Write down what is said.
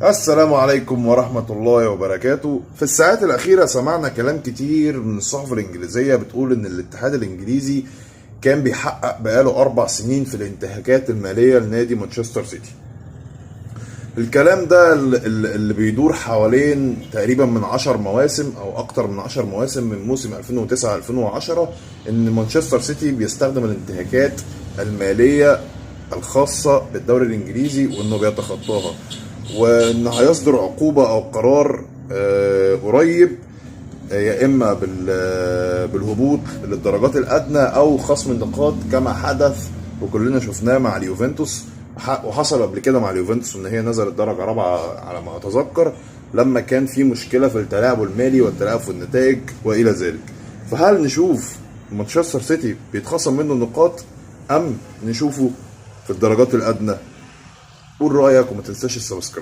السلام عليكم ورحمة الله وبركاته. في الساعات الأخيرة سمعنا كلام كتير من الصحف الإنجليزية بتقول إن الاتحاد الإنجليزي كان بيحقق بقاله 4 سنين في الانتهاكات المالية لنادي مانشستر سيتي. الكلام ده اللي بيدور حوالين تقريبا من 10 مواسم أو أكتر من 10 مواسم، من موسم 2009-2010، إن مانشستر سيتي بيستخدم الانتهاكات المالية الخاصة بالدوري الإنجليزي وإنه بيتخطاها، وان هيصدر عقوبة او قرار قريب، يا اما بالهبوط للدرجات الادنى او خصم النقاط كما حدث وكلنا شفناه مع اليوفنتوس. وحصل قبل كده مع اليوفنتوس ان هي نزلت درجة رابعة على ما اتذكر، لما كان في مشكلة في التلاعب المالي والتلاعب في النتائج والى ذلك. فهل نشوف مانشستر سيتي بيتخصم منه النقاط ام نشوفه في الدرجات الادنى؟ قول رايك وما تنساش السبسكرايب.